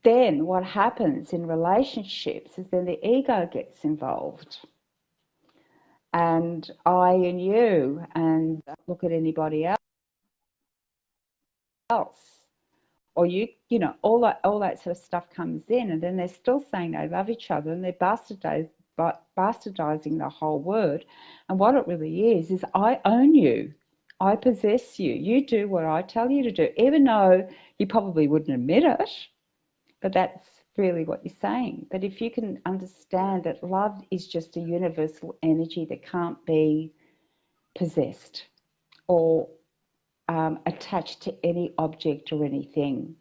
Then what happens in relationships is then the ego gets involved, and I and you, and look at anybody else, or all that sort of stuff comes in, and then they're still saying they love each other, and they're bastardizing the whole word. And what it really is I own you, I possess you, you do what I tell you to do, even though you probably wouldn't admit it. But that's really what you're saying. But if you can understand that love is just a universal energy that can't be possessed or attached to any object or anything.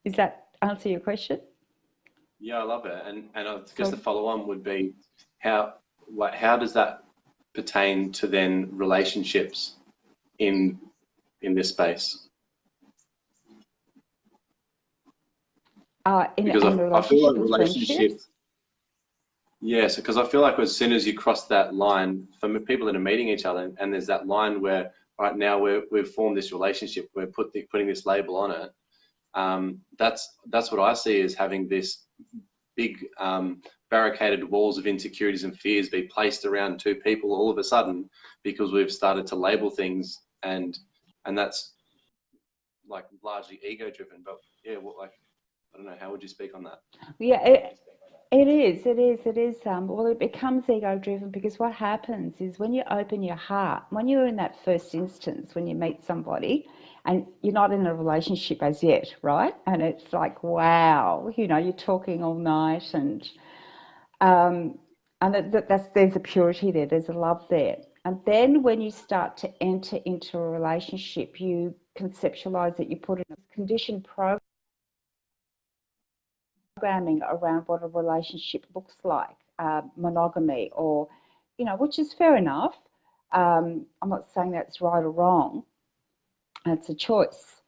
Does that answer your question? Yeah, I love it. And I guess the follow on would be how does that pertain to then relationships in this space? Because I feel like relationships, yes, because I feel like as soon as you cross that line, for people that are meeting each other, and there's that line where right now we've formed this relationship, we're putting this label on it. That's what I see as having this big barricaded walls of insecurities and fears be placed around two people all of a sudden because we've started to label things, and that's like largely ego driven. But yeah, I don't know, how would you speak on that? Yeah, it is. Well, it becomes ego driven because what happens is when you open your heart, when you're in that first instance, when you meet somebody and you're not in a relationship as yet, right? And it's like, wow, you're talking all night, and there's a purity there, there's a love there. And then when you start to enter into a relationship, you conceptualize it, you put in a conditioned programming around what a relationship looks like, monogamy, or, which is fair enough. I'm not saying that's right or wrong, it's a choice.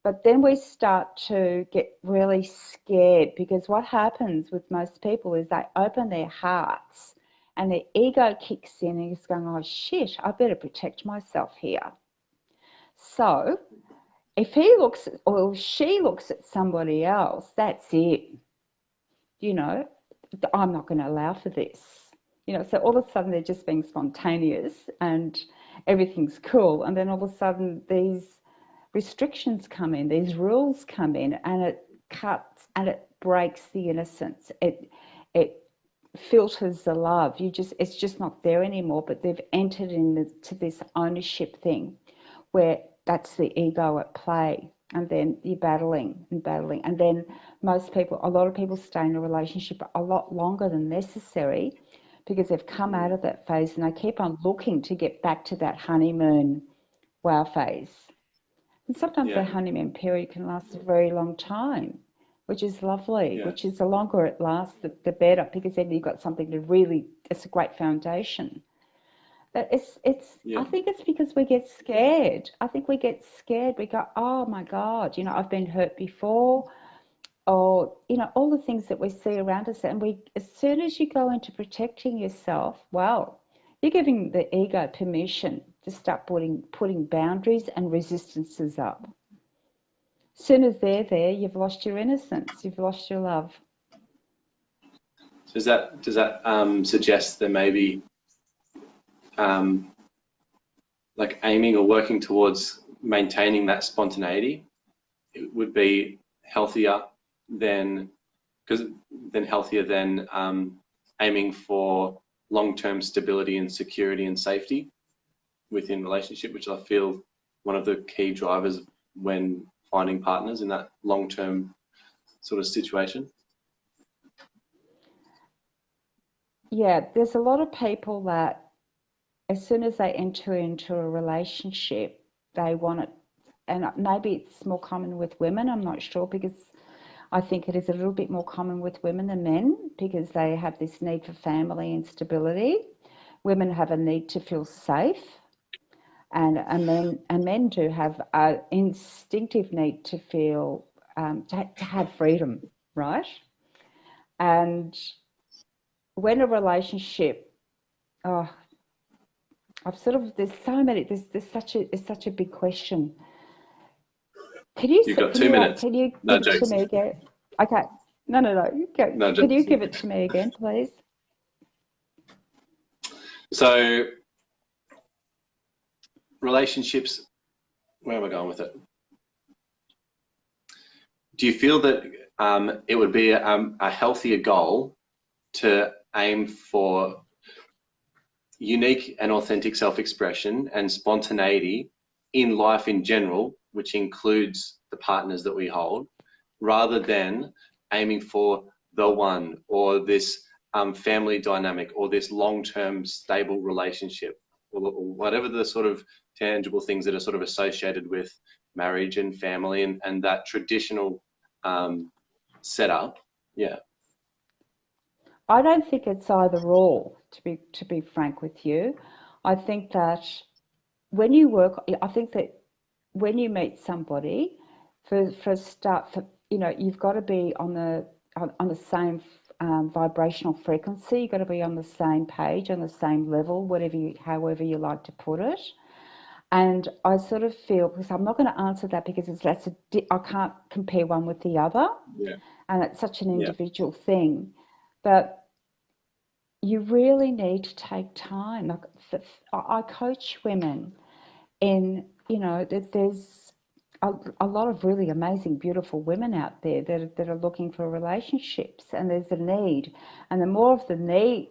But then we start to get really scared because what happens with most people is they open their hearts and their ego kicks in and it's going, oh shit, I better protect myself here. So if he looks or she looks at somebody else, that's it. I'm not going to allow for this. So all of a sudden they're just being spontaneous and everything's cool. And then all of a sudden these restrictions come in, these rules come in, and it cuts and it breaks the innocence. It filters the love. It's just not there anymore, but they've entered into this ownership thing where that's the ego at play. And then you're battling, and then a lot of people stay in a relationship a lot longer than necessary because they've come out of that phase and they keep on looking to get back to that honeymoon wow phase. And sometimes Yeah. the honeymoon period can last a very long time, which is lovely, Yeah. which is the longer it lasts, the better, because then you've got something to really, it's a great foundation. But Yeah. I think it's because we get scared. I think we get scared. We go, oh my God, I've been hurt before, or, all the things that we see around us. And as soon as you go into protecting yourself, well, you're giving the ego permission to start putting boundaries and resistances up. As soon as they're there, you've lost your innocence, you've lost your love. Does that suggest there may be like aiming or working towards maintaining that spontaneity? It would be healthier than aiming for long-term stability and security and safety within relationship, which I feel one of the key drivers when finding partners in that long-term sort of situation. Yeah, there's a lot of people that as soon as they enter into a relationship, they want it, and maybe it's more common with women, I'm not sure, because I think it is a little bit more common with women than men, because they have this need for family and stability. Women have a need to feel safe, and men do have an instinctive need to feel to have freedom, right? And when a relationship, oh, there's so many, it's such a big question. You've got 2 minutes. Can you No give it to jokes. me again? Okay. No. No Can you jokes. give it to me again, please? So relationships, where am I going with it? Do you feel that it would be a healthier goal to aim for unique and authentic self-expression and spontaneity in life in general, which includes the partners that we hold, rather than aiming for the one or this family dynamic or this long-term stable relationship, or whatever the sort of tangible things that are sort of associated with marriage and family and that traditional setup? Yeah. I don't think it's either or, to be frank with you. I think that I think that when you meet somebody, for a start, you've got to be on the same vibrational frequency. You've got to be on the same page, on the same level, however you like to put it. And I sort of feel, because I'm not going to answer that because I can't compare one with the other, Yeah. and it's such an Yeah. individual thing. But you really need to take time. Like, I coach women in, there's a lot of really amazing, beautiful women out there that are looking for relationships, and there's a need. And the more they're needy,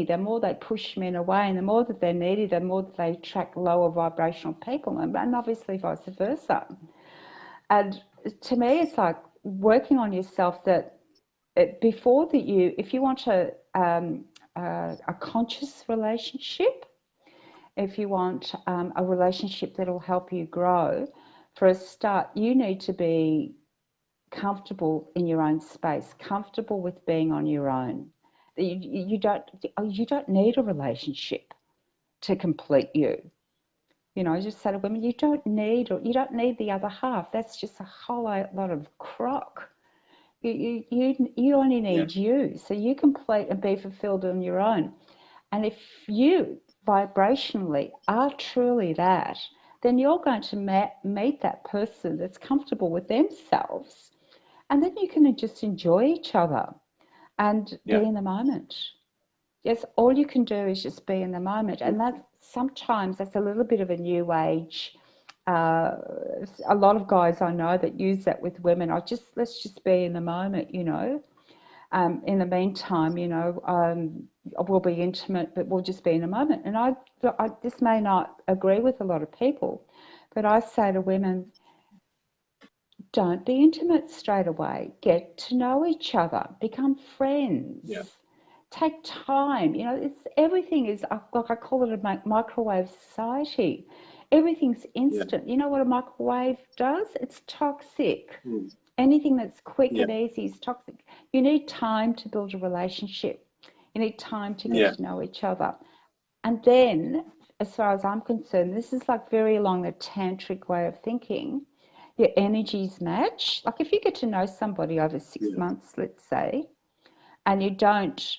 the more they push men away, and the more that they're needy, the more that they attract lower vibrational people, and obviously vice versa. And to me, it's like working on yourself that if you want a conscious relationship, if you want a relationship that'll help you grow, for a start, you need to be comfortable in your own space, comfortable with being on your own. You don't need a relationship to complete you. I just say to women, you don't need the other half. That's just a whole lot of crock. You only need you, so you complete and be fulfilled on your own. And if you vibrationally are truly that, then you're going to meet that person that's comfortable with themselves, and then you can just enjoy each other and be in the moment. Yes, all you can do is just be in the moment, and sometimes that's a little bit of a new age. A lot of guys I know that use that with women. Let's just be in the moment, in the meantime, we'll be intimate, but we'll just be in a moment. And this may not agree with a lot of people, but I say to women, don't be intimate straight away. Get to know each other, become friends. Yeah. Take time. Everything is, like, I call it a microwave society. Everything's instant. You know what a microwave does? It's toxic. Anything that's quick and easy is toxic. You need time to build a relationship. You need time to get to know each other. And then, as far as I'm concerned, this is like very along the tantric way of thinking. Your energies match. Like if you get to know somebody over 6 months, let's say, and you don't,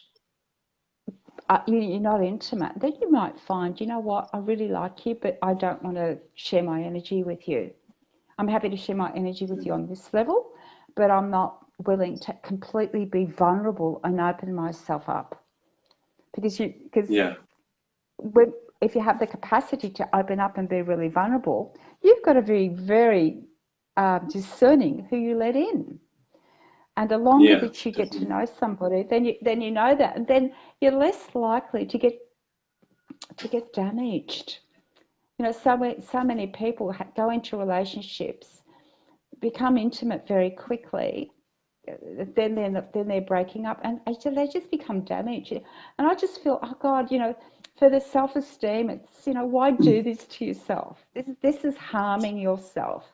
you're not intimate, then you might find, you know what, I really like you, but I don't want to share my energy with you. I'm happy to share my energy with you on this level, but I'm not willing to completely be vulnerable and open myself up. Because if you have the capacity to open up and be really vulnerable, you've got to be very discerning who you let in. And the longer that you get to know somebody, then you know that, and then you're less likely to get damaged. You know, so many people go into relationships, become intimate very quickly, then they're breaking up, and they just become damaged. And I just feel, oh God, you know, for the self-esteem, it's, you know, why do this to yourself? This is harming yourself.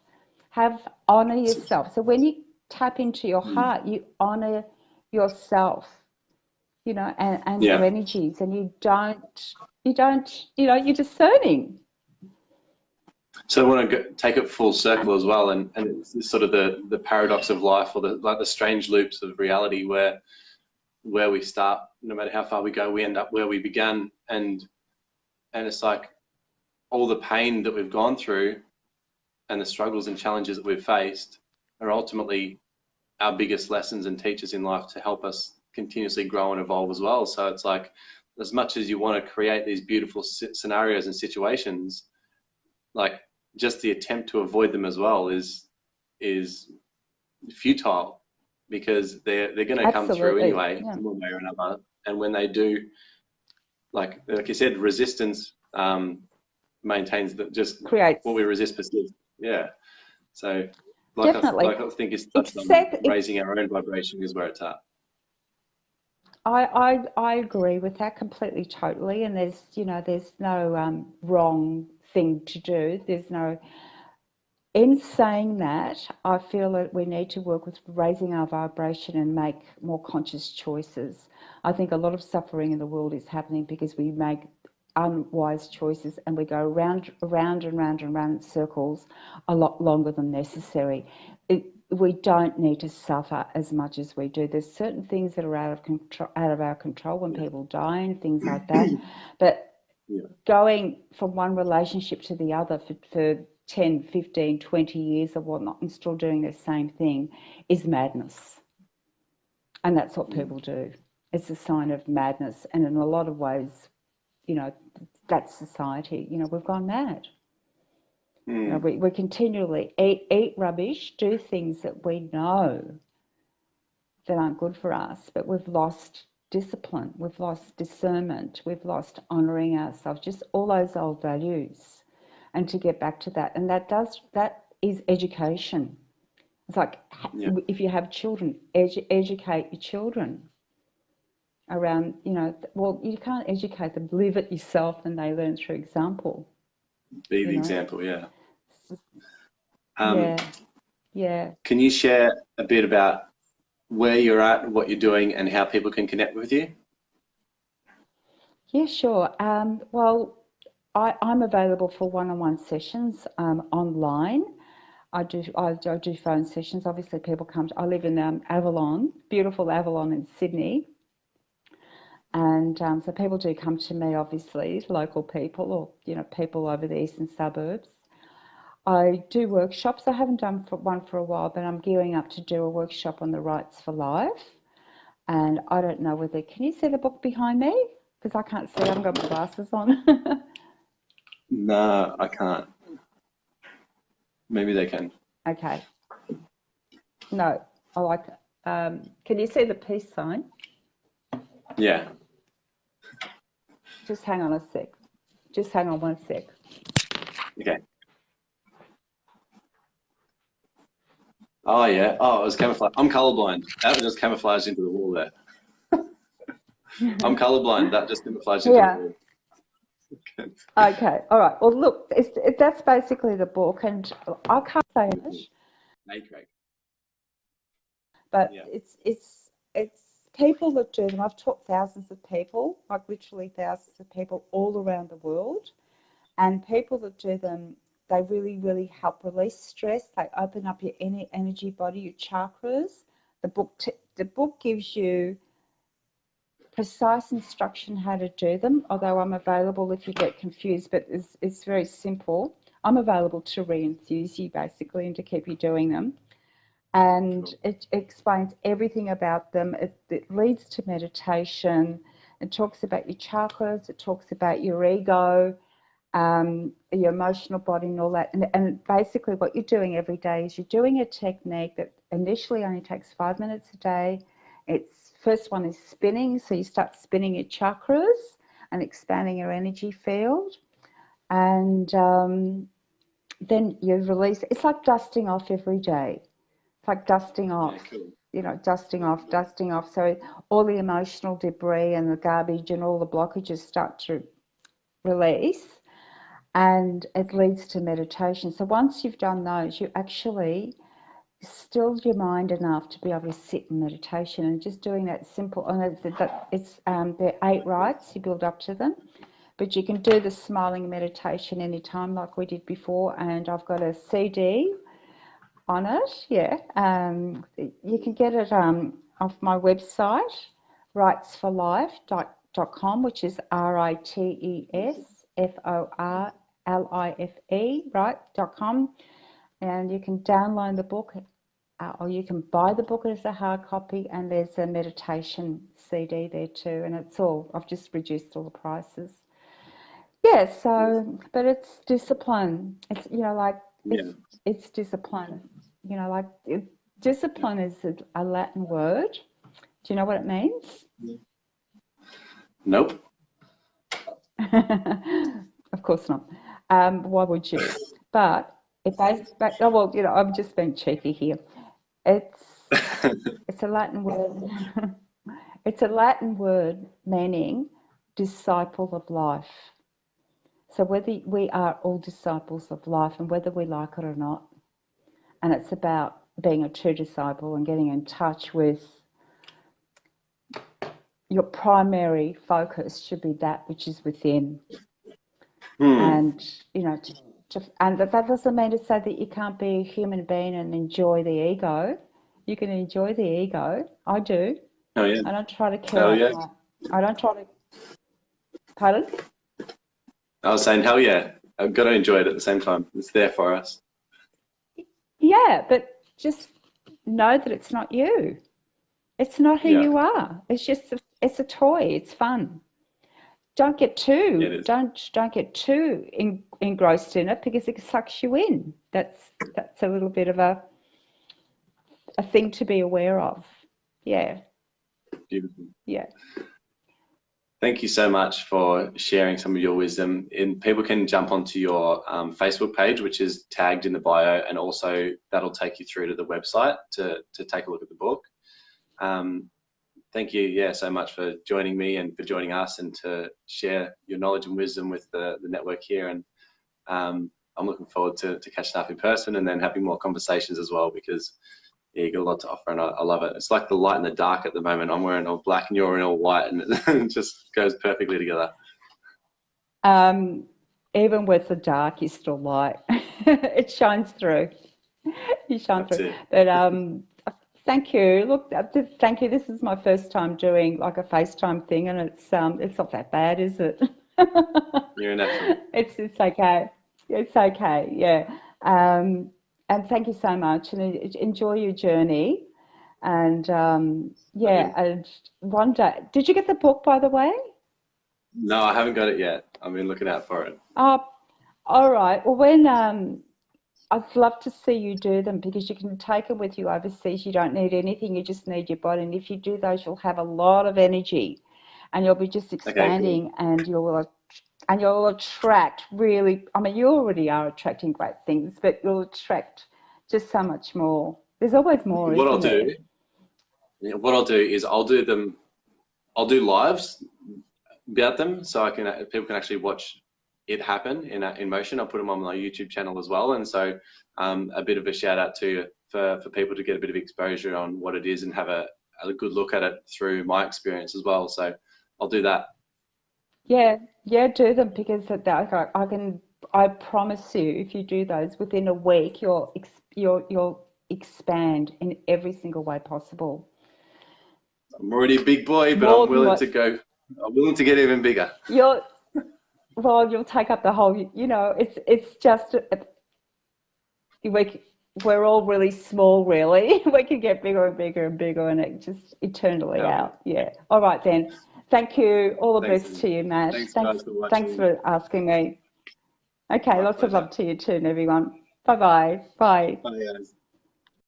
Honor yourself. So when you tap into your heart, you honor yourself, you know, and your energies, and you don't, you know, you're discerning. So I want to take it full circle as well, and it's sort of the paradox of life, or the strange loops of reality, where we start, no matter how far we go, we end up where we began, and it's like all the pain that we've gone through and the struggles and challenges that we've faced are ultimately our biggest lessons and teachers in life to help us continuously grow and evolve as well. So it's like, as much as you want to create these beautiful scenarios and situations, like just the attempt to avoid them as well is futile, because they're going to come through anyway, one way or another. And when they do, like you said, resistance maintains that, just creates what we resist persists. Yeah. So definitely. I think it's touched on raising our own vibration is where it's at. I agree with that completely, totally. And there's no wrong thing to do. There's no. In saying that, I feel that we need to work with raising our vibration and make more conscious choices. I think a lot of suffering in the world is happening because we make unwise choices, and we go round in circles a lot longer than necessary. We don't need to suffer as much as we do. There's certain things that are out of our control when people die and things like that. But going from one relationship to the other for 10, 15, 20 years or whatnot, and still doing the same thing is madness. And that's what people do. It's a sign of madness. And in a lot of ways, you know, that's society. You know, we've gone mad. You know, we continually eat rubbish, do things that we know that aren't good for us, but we've lost discipline, we've lost discernment, we've lost honouring ourselves, just all those old values. And to get back to that, and that is education. It's like, if you have children, educate your children around, you know, well, you can't educate them, live it yourself, and they learn through example. Be the example, yeah. Yeah. Can you share a bit about where you're at, what you're doing, and how people can connect with you? Yeah, sure. Well, I'm available for one-on-one sessions online. I do phone sessions. Obviously, people come. I live in Avalon, beautiful Avalon in Sydney, and so people do come to me. Obviously, local people, or you know, people over the eastern suburbs. I do workshops. I haven't done one for a while, but I'm gearing up to do a workshop on the rights for life. And I don't know whether, can you see the book behind me? Because I can't see, I haven't got my glasses on. No, I can't. Maybe they can. Okay. No, I like it. Can you see the peace sign? Yeah. Just hang on a sec. Just hang on one sec. Okay. Oh, yeah. Oh, it was camouflage. I'm colorblind. That was just camouflaged into the wall there. I'm colorblind. That just camouflaged into the wall. Okay, all right. Well, look, that's basically the book, and I can't say much, Okay. but Yeah. it's people that do them. I've taught thousands of people, like literally thousands of people all around the world, and people that do them, they really, really help release stress. They open up your energy body, your chakras. The book gives you precise instruction how to do them, although I'm available if you get confused, but it's very simple. I'm available to re-enthuse you basically and to keep you doing them. And Cool. it explains everything about them. It leads to meditation. It talks about your chakras. It talks about your ego, your emotional body and all that. And basically what you're doing every day is you're doing a technique that initially only takes 5 minutes a day. It's first one is spinning. So you start spinning your chakras and expanding your energy field. And then you release. It's like dusting off every day. It's like dusting off. Yeah, cool. You know, dusting Yeah, off, cool. dusting off. So all the emotional debris and the garbage and all the blockages start to release, and it leads to meditation. So once you've done those, you actually stilled your mind enough to be able to sit in meditation, and just doing that simple. And there are 8 rights. You build up to them, but you can do the smiling meditation anytime, like we did before. And I've got a CD on it. Yeah, you can get it off my website, rightsforlife.com, which is RITESFORLIFE, right.com, and you can download the book, or you can buy the book as a hard copy, and there's a meditation CD there too, and I've just reduced all the prices. Yeah, so, but it's discipline. It's, like, Yeah. it's discipline. Discipline is a Latin word. Do you know what it means? Nope. Of course not. Why would you? But I'm just being cheeky here. It's it's a Latin word. It's a Latin word meaning disciple of life. So whether we are all disciples of life, and whether we like it or not, and it's about being a true disciple and getting in touch with your primary focus should be that which is within. And and that doesn't mean to say that you can't be a human being and enjoy the ego. You can enjoy the ego. I do. Oh yeah. I don't try to kill Hell it. yeah. I don't try to. Pardon? I was saying, hell yeah. I've got to enjoy it at the same time. It's there for us. Yeah, but just know that it's not you. It's not who you are. It's just it's a toy. It's fun. Don't get too don't get too engrossed in it, because it sucks you in. That's a little bit of a thing to be aware of. Yeah. Beautiful. Yeah. Thank you so much for sharing some of your wisdom. And people can jump onto your Facebook page, which is tagged in the bio, and also that'll take you through to the website to take a look at the book. Thank you, so much for joining me and for joining us, and to share your knowledge and wisdom with the network here. And I'm looking forward to catching up in person, and then having more conversations as well, because you got a lot to offer, and I love it. It's like the light and the dark at the moment. I'm wearing all black and you're in all white, and it just goes perfectly together. Even with the dark, you still light. It shines through. You shine That's through. it. But thank you. Look, thank you. This is my first time doing like a FaceTime thing, and it's not that bad, is it? You're a natural. It's okay. It's okay. Yeah. And thank you so much, and enjoy your journey. And and one day, did you get the book, by the way? No, I haven't got it yet. I've been looking out for it. All right. Well, when I'd love to see you do them, because you can take them with you overseas. You don't need anything. You just need your body. And if you do those, you'll have a lot of energy, and you'll be just expanding, and you'll attract really. I mean, you already are attracting great things, but you'll attract just so much more. There's always more, isn't there? What I'll do is I'll do lives about them, so people can actually watch it happen in motion. I'll put them on my YouTube channel as well. And so a bit of a shout out to you for people to get a bit of exposure on what it is and have a good look at it through my experience as well. So I'll do that. Yeah, yeah, do them because I promise you, if you do those within a week, you'll expand in every single way possible. I'm already a big boy, but More I'm than willing what to go. I'm willing to get even bigger. you'll take up the whole, it's just we're all really small, really. We can get bigger and bigger and bigger, and it just eternally out. Yeah. All right then. Thank you. All the best to you, Matt. Thanks guys for watching. Thanks for asking me. Okay, My lots of pleasure. love to you too, everyone. Bye-bye. Bye. Bye guys.